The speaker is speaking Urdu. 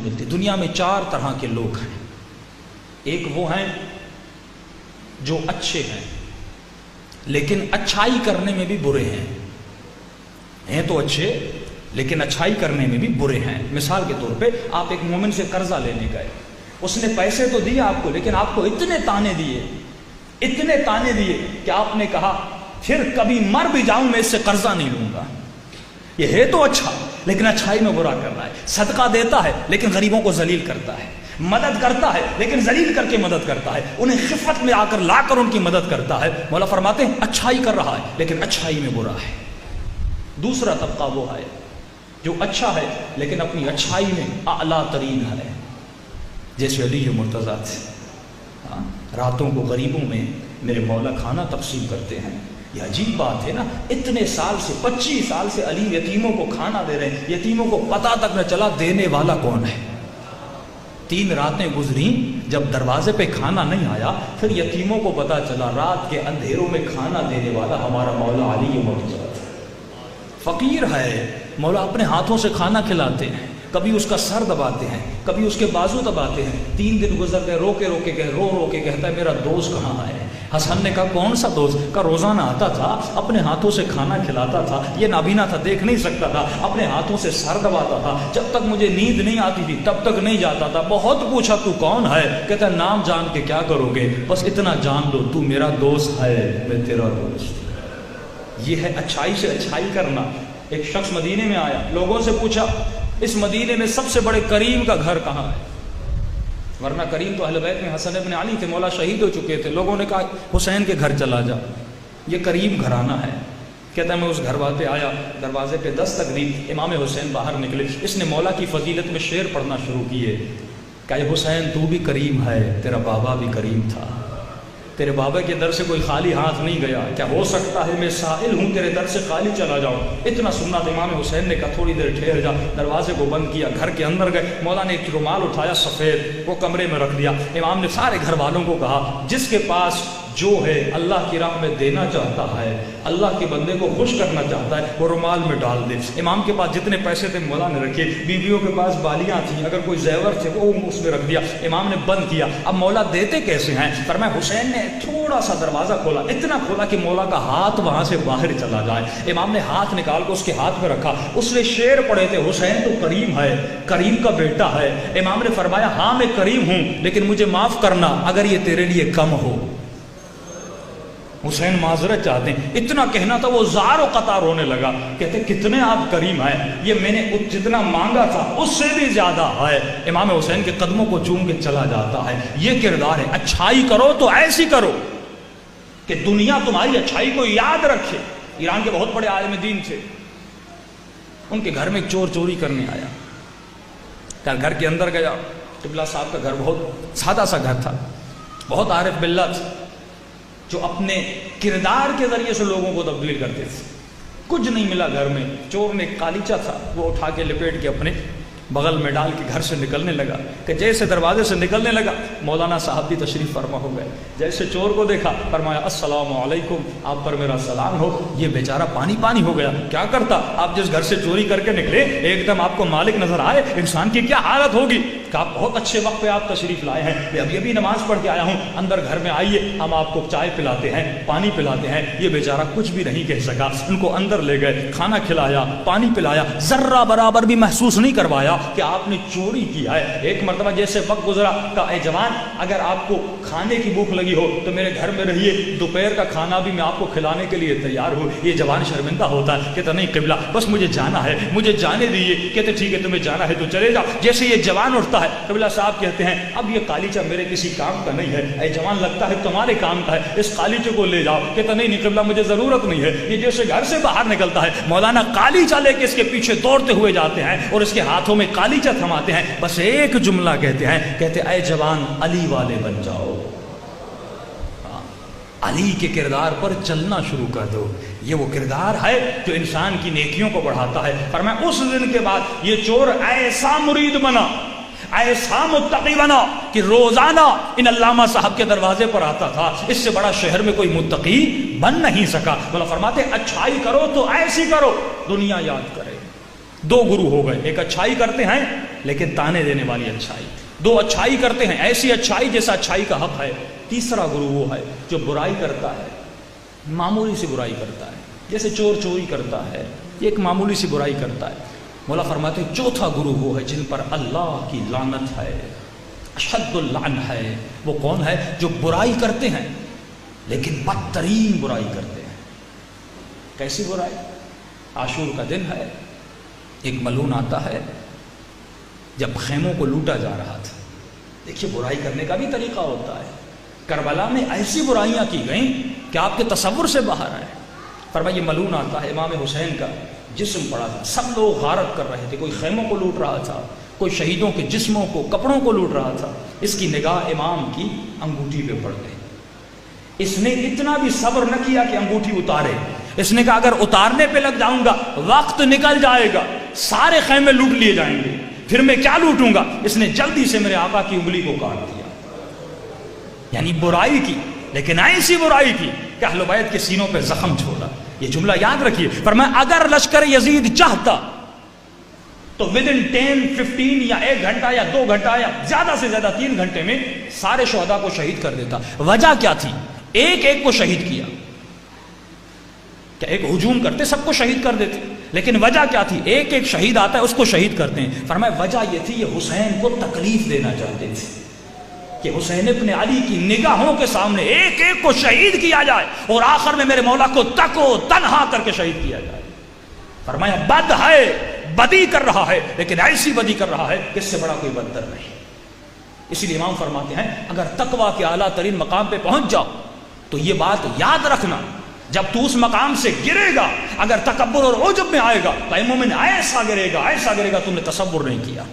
ملتی۔ دنیا میں 4 طرح کے لوگ ہیں۔ ایک وہ ہیں جو اچھے ہیں لیکن اچھائی کرنے میں بھی برے ہیں تو اچھے لیکن اچھائی کرنے میں بھی برے ہیں۔ مثال کے طور پہ آپ ایک مومن سے قرضہ لینے گئے، اس نے پیسے تو دیے آپ کو، لیکن آپ کو اتنے تانے دیے کہ آپ نے کہا پھر کبھی مر بھی جاؤں میں اس سے قرضہ نہیں لوں گا۔ یہ ہے تو اچھا لیکن اچھائی میں برا کر رہا ہے۔ صدقہ دیتا ہے لیکن غریبوں کو ذلیل کرتا ہے، مدد کرتا ہے لیکن ذلیل کر کے مدد کرتا ہے، انہیں خفت میں آ کر لا کر ان کی مدد کرتا ہے۔ مولا فرماتے ہیں اچھائی کر رہا ہے لیکن اچھائی میں برا ہے۔ دوسرا طبقہ وہ ہے جو اچھا ہے لیکن اپنی اچھائی میں اعلیٰ ترین ہے، جیسے علی مرتضیٰ تھے۔ راتوں کو غریبوں میں میرے مولا کھانا تقسیم کرتے ہیں۔ یہ عجیب بات ہے نا، اتنے سال سے 25 سال سے علی یتیموں کو کھانا دے رہے ہیں، یتیموں کو پتہ تک نہ چلا دینے والا کون ہے۔ 3 راتیں گزری، جب دروازے پہ کھانا نہیں آیا پھر یتیموں کو پتہ چلا رات کے اندھیروں میں کھانا دینے والا ہمارا مولا علی مرتضیٰ ہے۔ فقیر ہے، مولا اپنے ہاتھوں سے کھانا کھلاتے ہیں، کبھی اس کا سر دباتے ہیں، کبھی اس کے بازو دباتے ہیں۔ 3 دن گزر گئے، رو کے کہتا ہے میرا دوست کہاں ہے؟ حسن نے کہا کون سا دوست؟ کا روزانہ آتا تھا، اپنے ہاتھوں سے کھانا کھلاتا تھا، یہ نابینا تھا، دیکھ نہیں سکتا تھا، اپنے ہاتھوں سے سر دباتا تھا، جب تک مجھے نیند نہیں آتی تھی تب تک نہیں جاتا تھا۔ بہت پوچھا تو کون ہے؟ کہتا ہے نام جان کے کیا کرو گے، بس اتنا جان لو تو میرا دوست ہے، میں تیرا دوست۔ یہ ہے اچھائی سے اچھائی کرنا۔ ایک شخص مدینے میں آیا، لوگوں سے پوچھا اس مدینے میں سب سے بڑے کریم کا گھر کہاں ہے؟ ورنہ کریم تو اہل بیت میں حسن ابن علی تھے، مولا شہید ہو چکے تھے۔ لوگوں نے کہا حسین کے گھر چلا جا، یہ کریم گھرانہ ہے۔ کہتا ہے میں اس گھر پہ آیا، دروازے پہ دستک دی، امام حسین باہر نکلے، اس نے مولا کی فضیلت میں شعر پڑھنا شروع کیے۔ کہا حسین تو بھی کریم ہے، تیرا بابا بھی کریم تھا، تیرے بابا کے در سے کوئی خالی ہاتھ نہیں گیا، کیا ہو سکتا ہے میں سائل ہوں تیرے در سے خالی چلا جاؤں؟ اتنا سننا تھا۔ امام حسین نے کہا تھوڑی دیر ٹھہر جا، دروازے کو بند کیا، گھر کے اندر گئے، مولا نے ایک رومال اٹھایا سفید، وہ کمرے میں رکھ دیا۔ امام نے سارے گھر والوں کو کہا جس کے پاس جو ہے اللہ کی راہ میں دینا چاہتا ہے، اللہ کے بندے کو خوش کرنا چاہتا ہے، وہ رومال میں ڈال دے۔ امام کے پاس جتنے پیسے تھے مولا نے رکھے، بیویوں کے پاس بالیاں تھیں، اگر کوئی زیور تھے وہ اس میں رکھ دیا۔ امام نے بند کیا۔ اب مولا دیتے کیسے ہیں؟ فرمایا حسین نے تھوڑا سا دروازہ کھولا، اتنا کھولا کہ مولا کا ہاتھ وہاں سے باہر چلا جائے۔ امام نے ہاتھ نکال کے اس کے ہاتھ میں رکھا، اس نے شعر پڑھے تھے حسین تو کریم ہے، کریم کا بیٹا ہے۔ امام نے فرمایا ہاں میں کریم ہوں لیکن مجھے معاف کرنا اگر یہ تیرے لیے کم ہو۔ حسین معذرت چاہتے ہیں، اتنا کہنا تھا وہ زار و قطار رونے لگا، کہتے کتنے آپ کریم ہیں، یہ میں نے جتنا مانگا تھا اس سے بھی زیادہ ہے۔ امام حسین کے قدموں کو چوم کے چلا جاتا ہے۔ یہ کردار ہے، اچھائی کرو تو ایسی کرو کہ دنیا تمہاری اچھائی کو یاد رکھے۔ ایران کے بہت بڑے عالم دین تھے، ان کے گھر میں ایک چور چوری کرنے آیا، گھر کے اندر گیا۔ قبلہ صاحب کا گھر بہت سادہ سا گھر تھا، بہت عارف باللہ تھا، جو اپنے کردار کے ذریعے سے لوگوں کو تبدیل کرتے تھے۔ کچھ نہیں ملا گھر میں، چور نے ایک قالیچہ تھا وہ اٹھا کے لپیٹ کے اپنے بغل میں ڈال کے گھر سے نکلنے لگا کہ جیسے دروازے سے نکلنے لگا مولانا صاحب بھی تشریف فرما ہو گئے۔ جیسے چور کو دیکھا فرمایا السلام علیکم، آپ پر میرا سلام ہو۔ یہ بیچارہ پانی پانی ہو گیا، کیا کرتا؟ آپ جس گھر سے چوری کر کے نکلے ایک دم آپ کو مالک نظر آئے، انسان کی کیا حالت ہوگی؟ کہ آپ بہت اچھے وقت پہ آپ تشریف لائے ہیں، میں ابھی نماز پڑھ کے آیا ہوں، اندر گھر میں آئیے، ہم آپ کو چائے پلاتے ہیں، پانی پلاتے ہیں۔ یہ بیچارہ کچھ بھی نہیں کہہ سکا، ان کو اندر لے گئے، کھانا کھلایا، پانی پلایا، ذرہ برابر بھی محسوس نہیں کروایا کہ آپ نے چوری کیا ہے۔ ایک مرتبہ جیسے وقت گزرا کہا اے جوان اگر آپ کو کھانے کی بھوک لگی ہو تو میرے گھر میں رہیے، دوپہر کا کھانا بھی میں آپ کو کھلانے کے لیے تیار ہوں۔ یہ جوان شرمندہ ہوتا ہے، کہتا نہیں قبلہ بس مجھے جانا ہے، مجھے جانے دیجیے۔ کہتے ٹھیک ہے تمہیں جانا ہے تو چلے جاؤ۔ جیسے یہ جوان اٹھتا ہے قبلہ صاحب کہتے ہیں اب یہ قالیچہ میرے کسی کام کا نہیں ہے، اے جوان لگتا ہے تمہارے کام کا ہے، اس قالیچے کو لے جاؤ۔ کہتا نہیں قبلہ مجھے ضرورت نہیں ہے۔ یہ جیسے گھر سے باہر نکلتا ہے مولانا قالیچہ لے کے اس کے پیچھے دوڑتے ہوئے جاتے ہیں اور اس کے ہاتھوں میں قالیچہ تھماتے ہیں، بس ایک جملہ کہتے ہیں، کہتے اے جوان علی والے بن جاؤ، علی کے کردار پر چلنا شروع کر دو۔ یہ وہ کردار ہے جو انسان کی نیکیوں کو بڑھاتا ہے۔ فرمایا اس دن کے بعد یہ چور ایسا مرید بنا، ایسا متقی بنا کہ روزانہ ان علامہ صاحب کے دروازے پر آتا تھا۔ اس سے بڑا شہر میں کوئی متقی بن نہیں سکا۔ بولا فرماتے اچھائی کرو تو ایسی کرو دنیا یاد کرے، دو گروہ ہو گئے، ایک اچھائی کرتے ہیں لیکن تانے دینے والی اچھائی، دو اچھائی کرتے ہیں ایسی اچھائی جیسا اچھائی کا حق ہے، تیسرا گروہ وہ ہے جو برائی کرتا ہے، معمولی سی برائی کرتا ہے، جیسے چور چوری کرتا ہے، یہ ایک معمولی سی برائی کرتا ہے۔ مولا فرماتے ہیں چوتھا گروہ وہ ہے جن پر اللہ کی لعنت ہے، اشد اللعن ہے۔ وہ کون ہے؟ جو برائی کرتے ہیں لیکن بدترین برائی کرتے ہیں۔ کیسی برائی؟ عاشور کا دن ہے، ایک ملعون آتا ہے جب خیموں کو لوٹا جا رہا تھا۔ دیکھیے برائی کرنے کا بھی طریقہ ہوتا ہے۔ کربلا میں ایسی برائیاں کی گئیں کہ آپ کے تصور سے باہر آئے۔ فرمایا یہ ملعون آتا ہے، امام حسین کا جسم پڑا تھا، سب لوگ غارت کر رہے تھے، کوئی خیموں کو لوٹ رہا تھا، کوئی شہیدوں کے جسموں کو کپڑوں کو لوٹ رہا تھا۔ اس کی نگاہ امام کی انگوٹھی پہ پڑ گئی۔ اس نے اتنا بھی صبر نہ کیا کہ انگوٹھی اتارے، اس نے کہا اگر اتارنے پہ لگ جاؤں گا وقت نکل جائے گا، سارے خیمے لوٹ لیے جائیں گے، پھر میں کیا لوٹوں گا؟ اس نے جلدی سے میرے آقا کی انگلی کو کاٹ دیا۔ یعنی برائی کی، لیکن ایسی برائی کی کہ اہل بیت کے سینوں پہ زخم چھوڑا۔ یہ جملہ یاد رکھیے، فرمایا اگر لشکر یزید چاہتا تو ودن 10-15 یا 1 گھنٹہ یا 2 گھنٹہ یا زیادہ سے زیادہ 3 گھنٹے میں سارے شہداء کو شہید کر دیتا۔ وجہ کیا تھی؟ ایک ایک کو شہید کیا، کہ ایک ہجوم کرتے سب کو شہید کر دیتے، لیکن وجہ کیا تھی؟ ایک ایک شہید آتا ہے اس کو شہید کرتے ہیں۔ فرمایا وجہ یہ تھی یہ حسین کو تکلیف دینا چاہتے تھے کہ حسین ابن علی کی نگاہوں کے سامنے ایک ایک کو شہید کیا جائے اور آخر میں میرے مولا کو تک و تنہا کر کے شہید کیا جائے۔ فرمایا بد ہے، بدی کر رہا ہے، لیکن ایسی بدی کر رہا ہے کہ اس سے بڑا کوئی بدتر نہیں۔ اسی لیے امام فرماتے ہیں اگر تقویٰ کے اعلیٰ ترین مقام پہ پہنچ جاؤ تو یہ بات یاد رکھنا، جب تو اس مقام سے گرے گا اگر تکبر اور عجب میں آئے گا تو اے مومن ایسا گرے گا تم نے تصور نہیں کیا۔